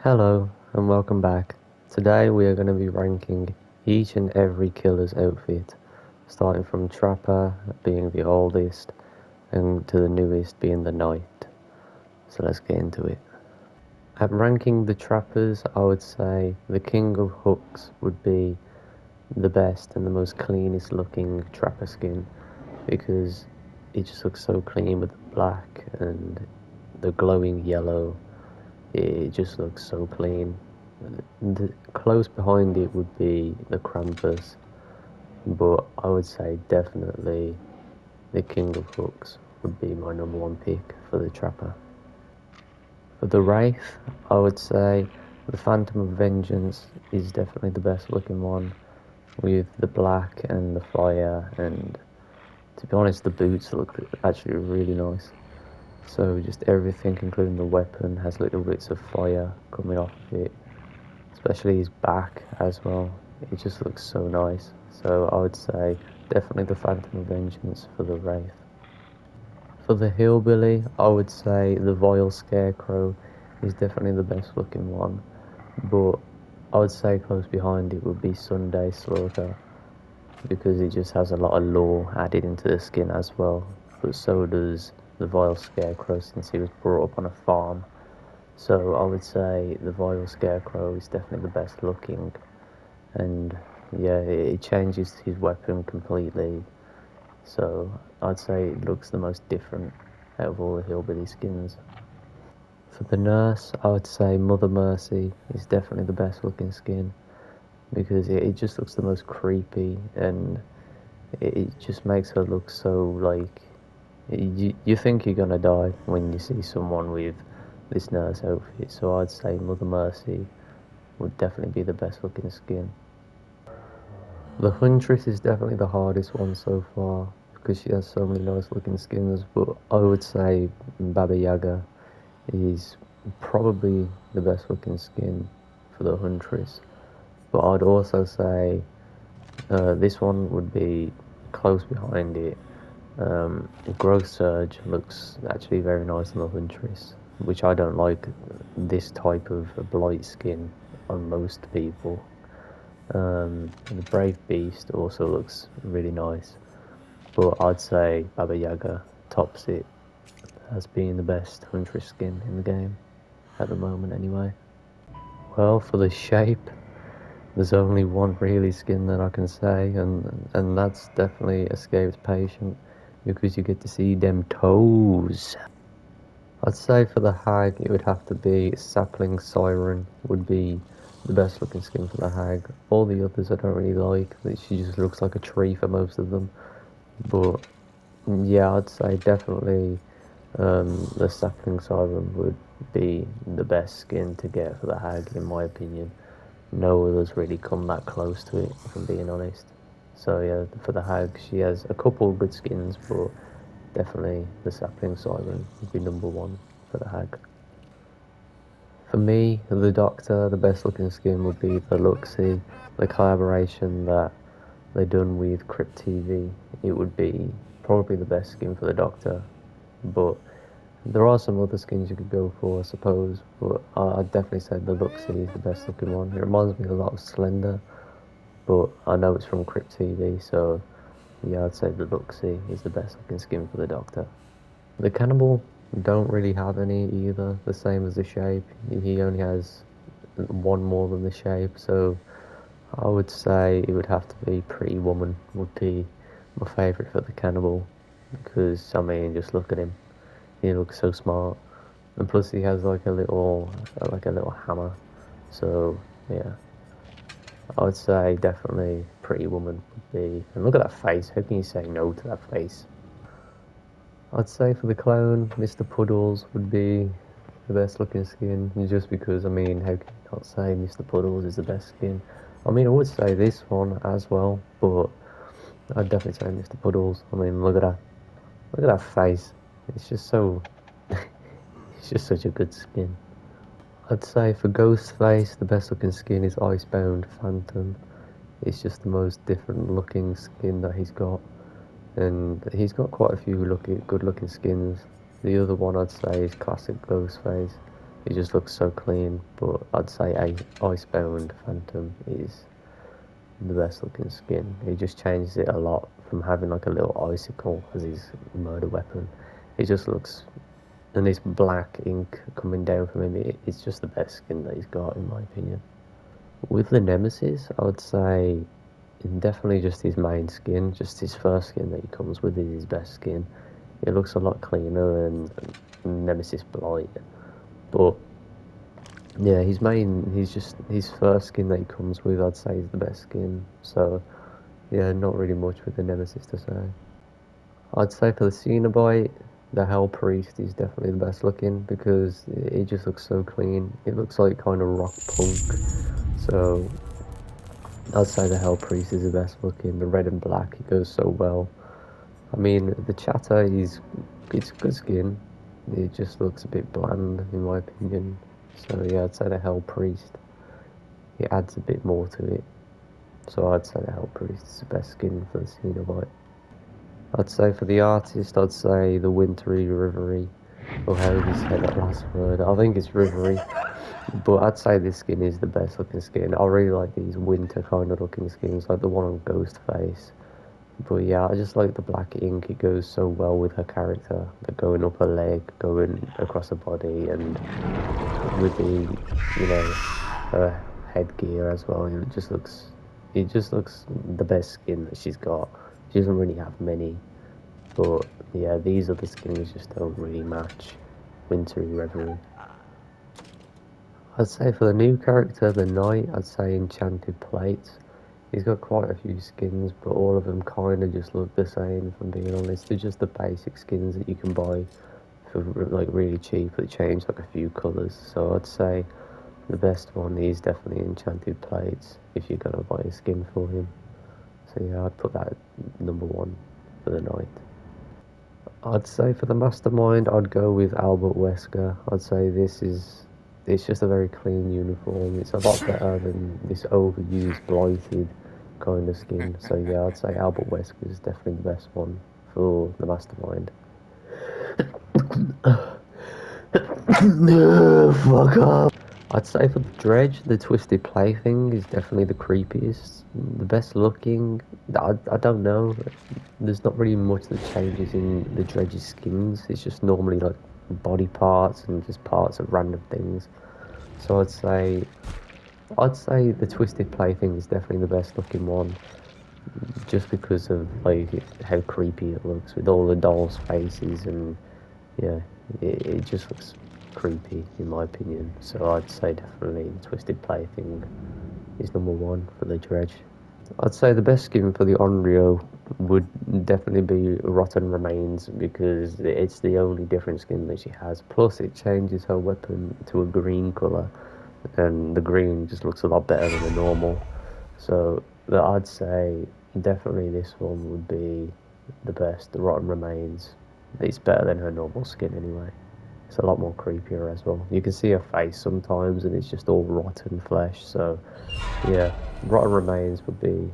Hello and welcome back. Today we are going to be ranking each and every killer's outfit, starting from Trapper being the oldest and to the newest being the Knight. So let's get into it. At ranking the Trappers, I would say the King of Hooks would be the best and the most cleanest looking Trapper skin because it just looks so clean with the black and the glowing yellow. It just looks so clean. Close behind it would be the Krampus, but I would say definitely the King of Hooks would be my number one pick for the Trapper. For the Wraith, I would say the Phantom of Vengeance is definitely the best looking one, with the black and the fire, and to be honest, the boots look actually really nice. So just everything, including the weapon, has little bits of fire coming off of it, especially his back as well. It just looks so nice. So I would say definitely the Phantom of Vengeance for the Wraith. For the Hillbilly, I would say the Vile Scarecrow is definitely the best looking one, but I would say close behind it would be Sunday Slaughter because it just has a lot of lore added into the skin as well. But so does the Vile Scarecrow since he was brought up on a farm. So I would say the Vile Scarecrow is definitely the best looking, and yeah, it changes his weapon completely. So I'd say it looks the most different out of all the hillbilly skins. For the nurse, I would say Mother Mercy is definitely the best looking skin because it just looks the most creepy and it just makes her look so like you think you're gonna die when you see someone with this nurse outfit. So I'd say Mother Mercy would definitely be the best looking skin. The Huntress is definitely the hardest one so far because she has so many nice looking skins, but I would say Baba Yaga is probably the best looking skin for the Huntress. But I'd also say this one would be close behind it. Growth Surge looks actually very nice on the Huntress, which I don't like this type of blight skin on most people. The Brave Beast also looks really nice, but I'd say Baba Yaga tops it as being the best Huntress skin in the game, at the moment anyway. Well, for the shape, there's only one really skin that I can say, and that's definitely Escaped Patient, because you get to see them toes. I'd say for the hag, it would have to be Sapling Siren would be the best looking skin for the hag. All the others I don't really like. She just looks like a tree for most of them. But yeah, I'd say definitely the Sapling Siren would be the best skin to get for the hag, in my opinion. No others really come that close to it, if I'm being honest. So yeah, for the hag, she has a couple of good skins, but definitely the Sapling Siren would be number one for the hag. For me, the Doctor, the best looking skin would be the Luxie, the collaboration that they done with Crypt TV. It would be probably the best skin for the Doctor, but there are some other skins you could go for, I suppose. But I'd definitely say the Luxie is the best looking one. It reminds me a lot of Slender, but I know it's from Crypt TV, so yeah, I'd say the Luxie is the best looking skin for the Doctor. The Cannibal don't really have any either, the same as the Shape. He only has one more than the Shape, so I would say it would have to be Pretty Woman would be my favourite for the Cannibal, because I mean, just look at him. He looks so smart, and plus he has like a little hammer. So yeah, I would say definitely Pretty Woman would be. And look at that face. How can you say no to that face? I'd say for the clone, Mr. Puddles would be the best looking skin, just because, I mean, how can you not say Mr. Puddles is the best skin? I mean, I would say this one as well, but I'd definitely say Mr. Puddles. I mean, look at that face. It's just so, it's just such a good skin. I'd say for Ghostface, the best looking skin is Icebound Phantom. It's just the most different looking skin that he's got, and he's got quite a few good looking skins. The other one I'd say is classic Ghostface. It just looks so clean. But I'd say Icebound Phantom is the best looking skin. It just changes it a lot from having like a little icicle as his murder weapon. It just looks, and this black ink coming down from him, it's just the best skin that he's got in my opinion. With the Nemesis, I would say definitely just his main skin, just his first skin that he comes with is his best skin. It looks a lot cleaner than Nemesis Blight, but yeah, his first skin that he comes with, I'd say is the best skin. So yeah, not really much with the Nemesis to say. I'd say for the Cenobite, the Hell Priest is definitely the best looking because it just looks so clean. It looks like kind of rock punk. So I'd say the Hell Priest is the best looking. The red and black, it goes so well. I mean, the Chatter it's good skin. It just looks a bit bland in my opinion. So yeah, I'd say the Hell Priest. It adds a bit more to it. So I'd say the Hell Priest is the best skin for the Cenobite. I'd say for the artist, I'd say the Wintry Rivery, or however you say that last word. I think it's Rivery, but I'd say this skin is the best looking skin. I really like these winter kind of looking skins, like the one on Ghostface. But yeah, I just like the black ink. It goes so well with her character. The going up her leg, going across her body, and with her headgear as well. It just looks the best skin that she's got. She doesn't really have many, but yeah, these other skins just don't really match Wintry Reverie. I'd say for the new character, the Knight, I'd say Enchanted Plates. He's got quite a few skins, but all of them kind of just look the same, if I'm being honest. They're just the basic skins that you can buy for like really cheap that change like a few colours. So I'd say the best one is definitely Enchanted Plates if you're gonna buy a skin for him. So yeah, I'd put that number 1 for the Knight. I'd say for the Mastermind, I'd go with Albert Wesker. I'd say it's just a very clean uniform. It's a lot better than this overused, blighted kind of skin. So yeah, I'd say Albert Wesker is definitely the best one for the Mastermind. No, fuck off. I'd say for the Dredge, the Twisted Plaything is definitely the creepiest. The best looking, I don't know. There's not really much that changes in the Dredge's skins. It's just normally like body parts and just parts of random things. So I'd say the Twisted Plaything is definitely the best looking one, just because of like how creepy it looks with all the dolls' faces and yeah, it just looks creepy in my opinion. So I'd say definitely the Twisted Plaything is number 1 for the Dredge. I'd say the best skin for the Onryo would definitely be Rotten Remains because it's the only different skin that she has. Plus, it changes her weapon to a green colour, and the green just looks a lot better than the normal. So I'd say definitely this one would be the best. The Rotten Remains. It's better than her normal skin anyway. It's a lot more creepier as well. You can see her face sometimes, and it's just all rotten flesh. So yeah, Rotten Remains would be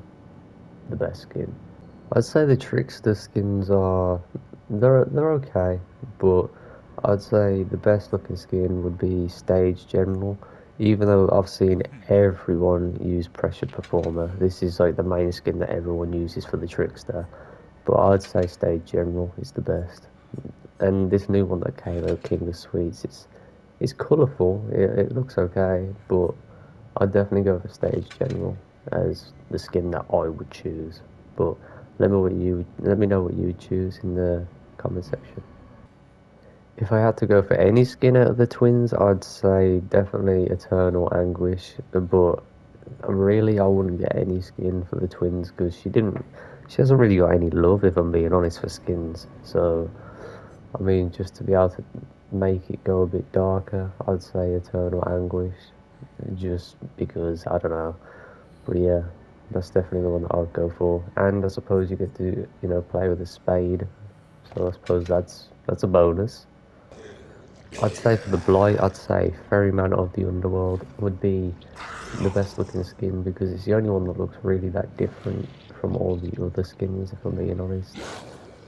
the best skin. I'd say the Trickster skins are they're okay, but I'd say the best looking skin would be Stage General. Even though I've seen everyone use Pressure Performer, this is like the main skin that everyone uses for the Trickster. But I'd say Stage General is the best. And this new one that came out, King of Sweets, it's colourful. It looks okay, but I'd definitely go for Stage General as the skin that I would choose. But let me know what you would choose in the comment section. If I had to go for any skin out of the twins, I'd say definitely Eternal Anguish. But really, I wouldn't get any skin for the twins because she hasn't really got any love, if I'm being honest, for skins. So I mean, just to be able to make it go a bit darker, I'd say Eternal Anguish, just because I don't know. But yeah, that's definitely the one that I'd go for. And I suppose you get to play with a spade, so I suppose that's a bonus. I'd say for the Blight, I'd say Ferryman of the Underworld would be the best looking skin because it's the only one that looks really that different from all the other skins, if I'm being honest.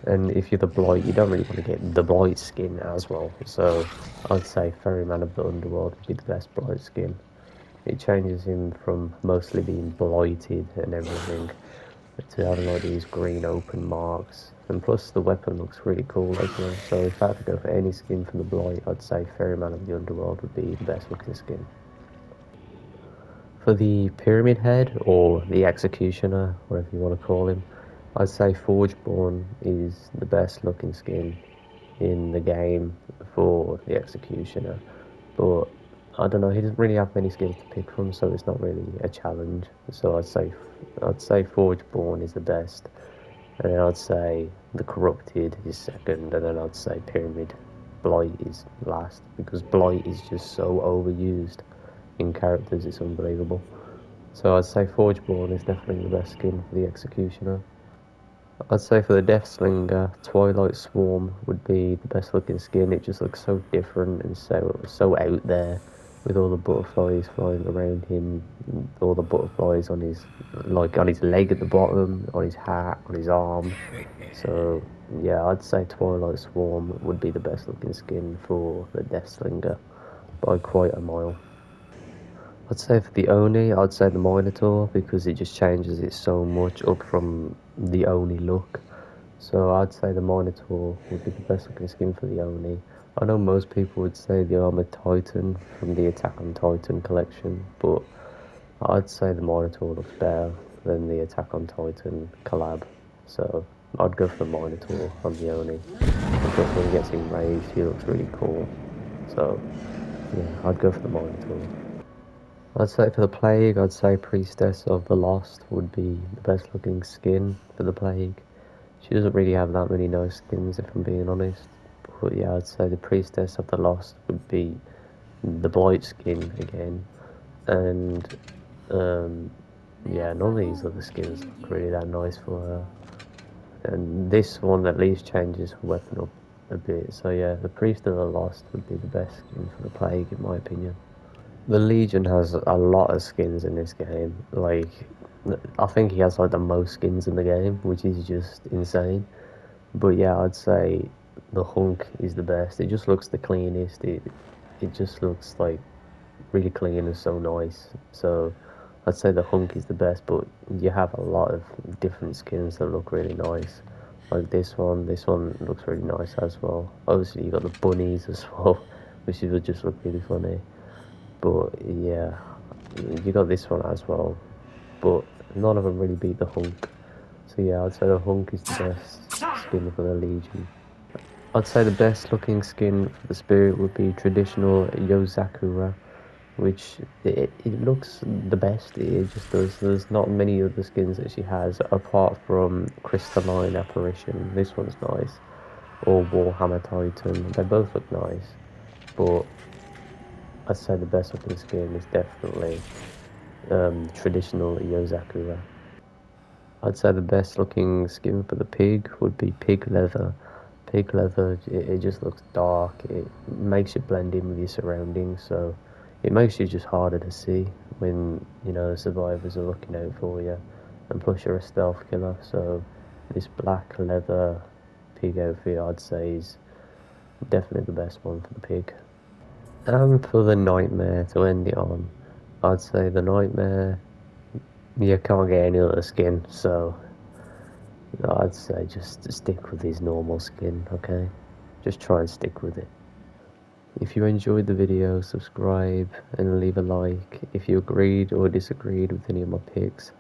And if you're the Blight, you don't really want to get the Blight skin as well. So I'd say Ferryman of the Underworld would be the best Blight skin. It changes him from mostly being blighted and everything to having like these green open marks. And plus the weapon looks really cool as well. So if I had to go for any skin for the Blight, I'd say Ferryman of the Underworld would be the best looking skin. For the Pyramid Head, or the Executioner, whatever you want to call him, I'd say Forgeborn is the best looking skin in the game for the Executioner. But I don't know, he doesn't really have many skins to pick from, so it's not really a challenge. So I'd say Forgeborn is the best, and then I'd say the Corrupted is second, and then I'd say Pyramid Blight is last, because Blight is just so overused in characters, it's unbelievable. So I'd say Forgeborn is definitely the best skin for the Executioner. I'd say for the Deathslinger, Twilight Swarm would be the best looking skin. It just looks so different and so out there, with all the butterflies flying around him, all the butterflies on his leg at the bottom, on his hat, on his arm. So yeah, I'd say Twilight Swarm would be the best looking skin for the Deathslinger by quite a mile. I'd say for the Oni, I'd say the Minotaur, because it just changes it so much up from the Oni look. So I'd say the Minotaur would be the best looking skin for the Oni. I know most people would say the Armored Titan from the Attack on Titan collection, but I'd say the Minotaur looks better than the Attack on Titan collab. So I'd go for the Minotaur on the Oni. And plus when he gets enraged, he looks really cool. So yeah, I'd go for the Minotaur. I'd say for the Plague, I'd say Priestess of the Lost would be the best looking skin for the Plague. She doesn't really have that many nice skins, if I'm being honest. But yeah, I'd say the Priestess of the Lost would be the Blight skin again. And yeah, none of these other skins look really that nice for her. And this one at least changes her weapon up a bit. So yeah, the Priest of the Lost would be the best skin for the Plague, in my opinion. The Legion has a lot of skins in this game. Like, I think he has like the most skins in the game, which is just insane. But yeah, I'd say the Hunk is the best. It just looks the cleanest. It just looks like really clean and so nice. So I'd say the Hunk is the best. But you have a lot of different skins that look really nice. Like this one looks really nice as well. Obviously you got the bunnies as well, which would just look really funny. But yeah, you got this one as well. But none of them really beat the Hunk. So yeah, I'd say the Hunk is the best skin for the Legion. I'd say the best looking skin for the Spirit would be traditional Yozakura, which it looks the best, it just does. There's not many other skins that she has apart from Crystalline Apparition. This one's nice. Or Warhammer Titan. They both look nice. But I'd say the best looking skin is definitely traditional Yozakura. I'd say the best looking skin for the pig would be pig leather. Pig leather, it just looks dark. It makes you blend in with your surroundings, so it makes you just harder to see when the survivors are looking out for you. And plus, you're a stealth killer, so this black leather pig outfit, I'd say, is definitely the best one for the pig. And for the nightmare to end it on, I'd say the nightmare, you can't get any other skin, so I'd say just stick with his normal skin, okay? Just try and stick with it. If you enjoyed the video, subscribe and leave a like. If you agreed or disagreed with any of my picks,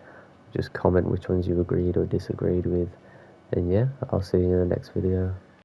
just comment which ones you agreed or disagreed with. And yeah, I'll see you in the next video.